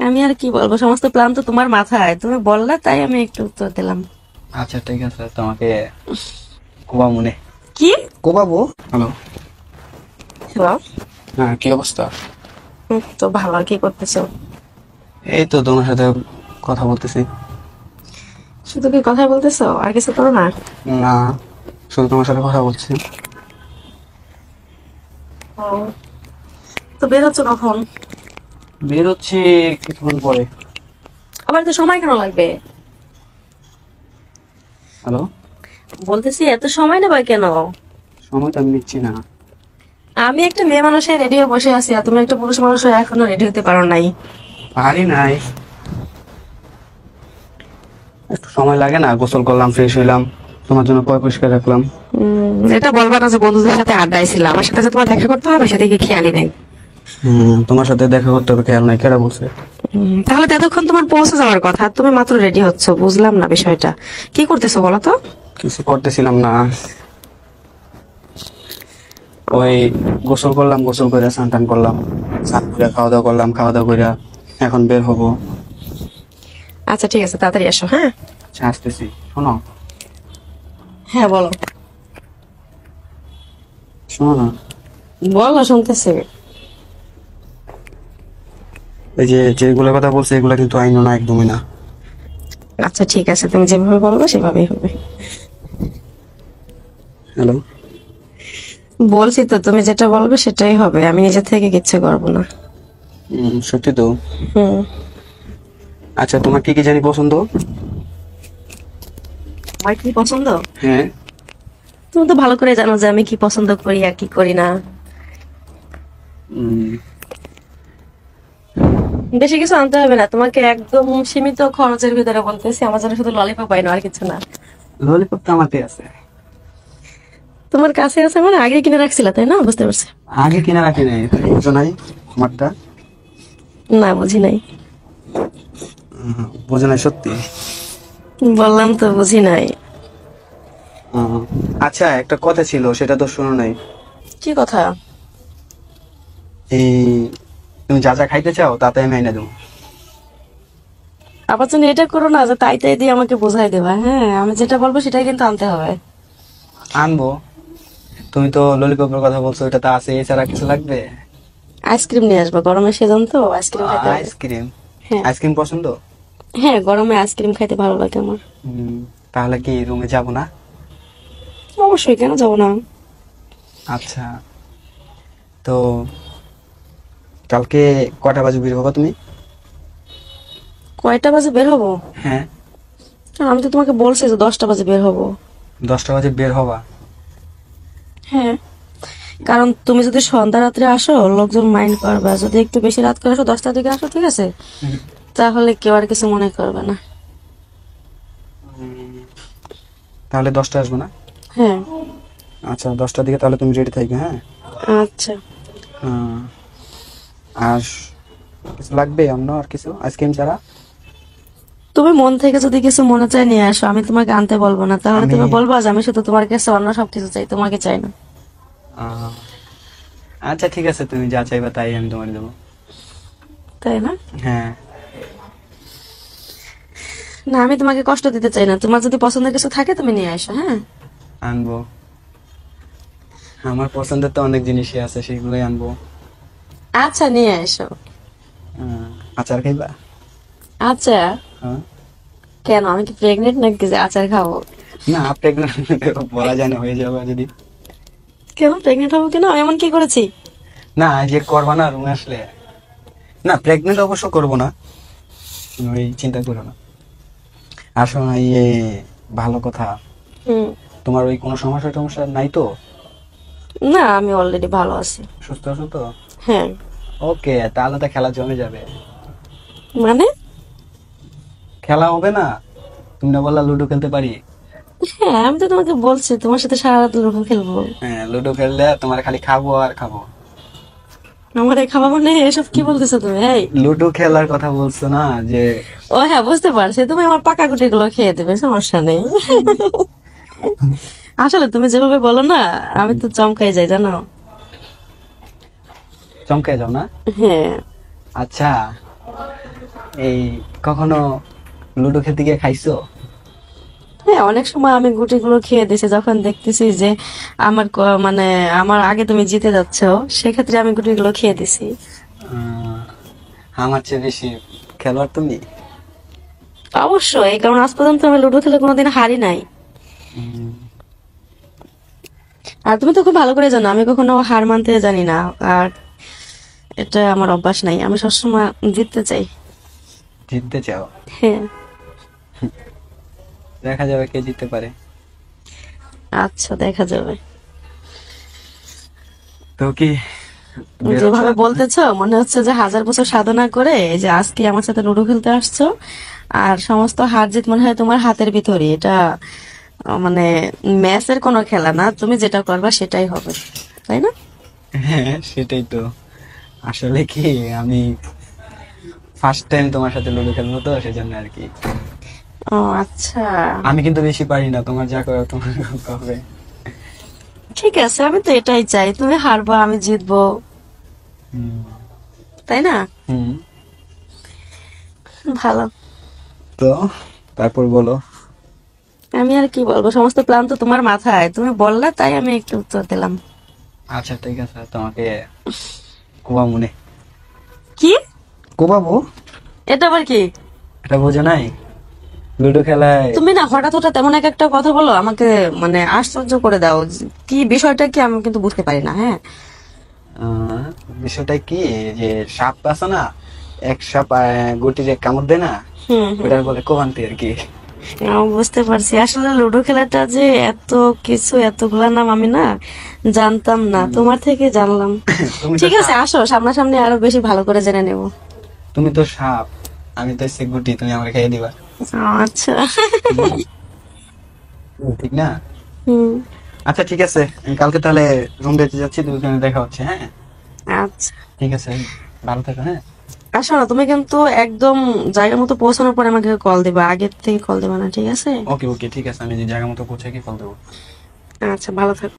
আমি আর কি বলবো, সমস্ত প্ল্যান তো তোমার মাথায়, তুমি বললে তাই আমি একটু উত্তর দিলাম। আচ্ছা ঠিক আছে, তোমাকে কোবা মনে কি? কোবাবো। হ্যালো। হ্যালো। হ্যাঁ, কি অবস্থা? তো ভালো, কি করতেছো? এই তো তোমার সাথে কথা বলতেছি। শুধু কি কথা বলতেছো, আর কিছু করো না? না, শুধু তোমার সাথে কথা বলছি। ও, তো বের হচ্ছ কখন? বের হচ্ছে কিছুক্ষণ পরে। আবার তো সময় কেন লাগবে? হ্যালো। বলতেছি এত সময় নেবা কেন? সময় তো আমি নিচ্ছি না। আমি একটা মেয়ে মানুষে রেডি হয়ে বসে আছি, আর তুমি একটা পুরুষ মানুষ হয়ে এখনো রেডি হতে পারো নাই। পারি নাই, একটু সময় লাগে না? গোসল করলাম, ফ্রেশ হইলাম, তোমার জন্য পরিষ্কার রাখলাম। এটা বলবা না যে বন্ধুদের সাথে আড্ডায় ছিলাম, আমার সাথে যে তোমার দেখা করতে হবে সেটা কি খেয়ালই নেই? তোমার সাথে দেখা করতে হবে খেয়াল নাই, কেরা বলছে? তাহলে তো এতক্ষণ তোমার পৌঁছে যাওয়ার কথা, আর তুমি মাত্র রেডি হচ্ছ, বুঝলাম না বিষয়টা। কি করতেছো বলো তো? কিছু করতেছিলাম না, ওই গোসল করলাম, গোসল করে স্নান টান করলাম, স্নান করে খাওয়া দাওয়া করলাম, খাওয়া দাওয়া করে এখন বের হবো। আচ্ছা ঠিক আছে, তাড়াতাড়ি আসো, হ্যাঁ? আচ্ছা, আসতেছি। শোনো, হ্যাঁ বলো। শোনো না, বলো, শুনতেছি। এই যে যেগুলোর কথা বলছে এগুলা কিন্তু আইন না, একদমই না। আচ্ছা ঠিক আছে, তুমি যেভাবে বলবে সেভাবেই হবে। হ্যালো। বলছি তো, তুমি যেটা বলবে সেটাই হবে, আমি নিজে থেকে কিচ্ছু করবো না। সত্যি তো? হুম। আচ্ছা, তোমার কি কি জানি পছন্দ? আমার কি পছন্দ? হ্যাঁ। তুমি তো ভালো করে জানো যে আমি কি পছন্দ করি আর কি করি না। উম, বেশি কিছু আনতে হবে না তোমাকে, একদম সীমিত খরচের ভিতরে বলতেছি, আমার জন্য শুধু ললিপপ পাই না, আর কিছু না। ললিপপ তো আমারতে আছে। তোমার কাছে আছে মানে আগে কিনে রাখছিলা, তাই না? বুঝতে পারছি। আগে কিনা রাখি নাই, তুমি বুঝো নাই আমারটা। না, বুঝি নাই। বুঝো নাই সত্যি? বললাম তো বুঝি নাই। উম, আচ্ছা, একটা কথা ছিল, সেটা তো শোনো নাই। কি কথা? এই, তুমি যা যা খাইতে চাও তাতে আমি এনে দেবো। আবার তুমি এটা করো না যে তাই তাই দিয়ে আমাকে বোঝাই দেবা, হ্যাঁ? আমি যেটা বলবো সেটাই কিন্তু আনতে হবে। আনবো। তুমি তো ললিপপের কথা বলছো, এটা তো আছে, এছাড়া কিছু লাগবে? আইসক্রিম নিয়ে আসবো, গরমের সিজন তো আইসক্রিম খাইতে হবে। আইসক্রিম? হ্যাঁ। আইসক্রিম পছন্দ? হ্যাঁ, গরমে আইসক্রিম খাইতে ভালো লাগে আমার। তাহলে কি রুমে যাব না? অবশ্যই, কেন যাবো না? আচ্ছা, তো কালকে কটা বাজে বের হবা তুমি? কয়টা বাজে বের হবো? হ্যাঁ। কারণ আমি তো তোমাকে বলছি যে 10টা বাজে বের হবো। 10টা বাজে বের হবা? হ্যাঁ, কারণ তুমি যদি সন্ধ্যা রাত্রে আসো লোকজন মাইন্ড করবে, আর যদি একটু বেশি রাত করে আসো, 10টার দিকে আসো, ঠিক আছে? হুম, তাহলে কেউ আর কিছু মনে করবে না। তাহলে 10টা আসবো না? হ্যাঁ। আচ্ছা, 10টার দিকে তাহলে তুমি রেডি থাকবে, হ্যাঁ? আচ্ছা। আহ, আর কিছু লাগবে অন্য, আর কিছু আইসক্রিম ছাড়া? তুমি মন থেকে যদি কিছু মনে চাই নিয়ে আসো, আমি তোমাকে আনতে বলবো না, তাহলে আমি তুমি বলবা যে আমি শুধু তোমার কাছে অন্য সবকিছু চাই, তোমাকে চাই না। আহ, আচ্ছা ঠিক আছে, তুমি যা চাইবা তাই আমি তোমার দেবো। তাই না? হ্যাঁ। না, আমি তোমাকে কষ্ট দিতে চাই না, তোমার যদি পছন্দের কিছু থাকে তুমি নিয়ে আসো, হ্যাঁ? আনবো। আমার পছন্দের তো অনেক জিনিসই আছে, সেগুলোই আনবো। আচ্ছা, নিয়ে এসো। আচার খাইবা? আচ্ছা। হ্যাঁ। কেন, আমি কি প্রেগনেন্ট নাকি যে আচার খাবো? না, প্রেগনেন্ট বলা যায় না, হয়ে যাবে যদি। কেন প্রেগনেন্ট হবো কেন, আমি এমন কি করেছি? না, যে করবা না রুমে আসলে। না, প্রেগনেন্ট অবশ্য করবো না, তুমি ওই চিন্তা করো না। আসলে ইয়ে, ভালো কথা। হুম। তোমার ওই কোনো সমস্যা টমস্যা নাই তো? না, আমি অলরেডি ভালো আছি। সুস্থ আছো তো? হ্যাঁ। ওকে, তাহলে তো খেলা জমে যাবে। মানে? খেলা হবে না? তুমি না বললা লুডো খেলতে পারি? হ্যাঁ, আমি তো তোমাকে বলছি তোমার সাথে সারা রাত লুডো খেলবো। হ্যাঁ, লুডো খেললে তোমার খালি খাবো আর খাবো। আমার এই খাওয়া মানে এসব কি বলতেছো তুমি? এই, লুডো খেলার কথা বলছো না যে? ও হ্যাঁ, বুঝতে পারছি, তুমি আমার পাকা গুটি গুলো খেয়ে দেবে, সমস্যা নেই। আসলে তুমি যেভাবে বলো না, আমি তো চমকাই যাই, জানো? চমকে যাও না? হ্যাঁ। আচ্ছা, এই কখনো লুডো খেলতে গিয়ে খাইছো? হ্যাঁ, অনেক সময় আমি গুটিগুলো খেয়ে দিছি যখন দেখতেছি যে আমার মানে আমার আগে তুমি জিতে যাচ্ছ, সেক্ষেত্রে আমি গুটিগুলো খেয়ে দিছি। আহ, আমার চেয়ে বেশি খেলোয়াড় তুমি। অবশ্যই, কারণ আজ পর্যন্ত আমি লুডো খেলে কোনোদিন হারি নাই। উম, আর তুমি তো খুব ভালো করে জানো আমি কখনো হার মানতে জানি না। আর এটা আমার অভ্যাস নাই, আমি সবসময় জিততে চাই। জিততে চাও? হ্যাঁ। দেখা যাবে কে জিততে পারে। আচ্ছা, দেখা যাবে। তো কি তুমি বেরোচ্ছ যেভাবে এখন? বলতেছো মনে হচ্ছে যে 1000 বছর সাধনা করে এই যে আজকে আমার সাথে লুডো খেলতে আসছো, আর সমস্ত হার জিত মনে হয় তোমার হাতের ভিতরে। এটা মানে ম্যাচের কোনো খেলা না, তুমি যেটা করবা সেটাই হবে, তাই না? হ্যাঁ, সেটাই তো। আসলে কি, আমি ফার্স্ট টাইম তোমার সাথে লুডো খেলবো তো সেজন্য আর কি। ও আচ্ছা, আমি কিন্তু বেশি পারি না, তোমার যা করো তোমার হবে। ঠিক আছে, আমি তো এটাই চাই, তুমি হারবা আমি জিতবো, হুম। তাই না? হুম। ভালো। তো তারপর বলো। আমি আর কি বলবো, সমস্ত প্ল্যান তো তোমার মাথায়, তুমি বললে তাই আমি একটু উত্তর দিলাম। আচ্ছা ঠিক আছে, তোমাকে কোবা মনে কি? কোবাবো। এটা আবার কি? এটা বোঝো নাই? লুডো খেলায় তুমি না হঠাৎ হঠাৎ তেমন একটা কথা বলো, আমাকে মানে আশ্চর্য করে দাও। কি বিষয়টা কি আমি কিন্তু বুঝতে পারি না। হ্যাঁ। আহ, বিষয়টা কি, যে সাপ আছে না, এক সাপ গুটিরে কামড় দেয় না, হুম হুম। ওটার বলে কোবান্তি আর কি। বুঝতে পারছি, আসলে লুডো খেলাটা যে এত কিছু, এতগুলা নাম আমি না জানতাম না, তোমার থেকে জানলাম। তুমি তো ঠিক আছে, সাপ। আসো সামনাসামনি আরো বেশি ভালো করে জেনে নেব। তুমি তো সাপ, আমি তো হচ্ছে গুটি, তুমি আমার খেয়ে দিবা। আচ্ছা। ঠিক না? হুম। আচ্ছা ঠিক আছে, আমি কালকে তাহলে রুম যেতে যাচ্ছি, দুজনে দেখা হচ্ছে, হ্যাঁ? আচ্ছা, ঠিক আছে, ভালো থাকো, হ্যাঁ? আসো না, তুমি কিন্তু একদম জায়গা মতো পৌঁছানোর পরে আমাকে কল দিবা, আগের থেকে কল দিবা না, ঠিক আছে? ওকে ওকে, ঠিক আছে, আমি যে জায়গা মতো পৌঁছে কি কল দেবো। আচ্ছা, ভালো থাকো।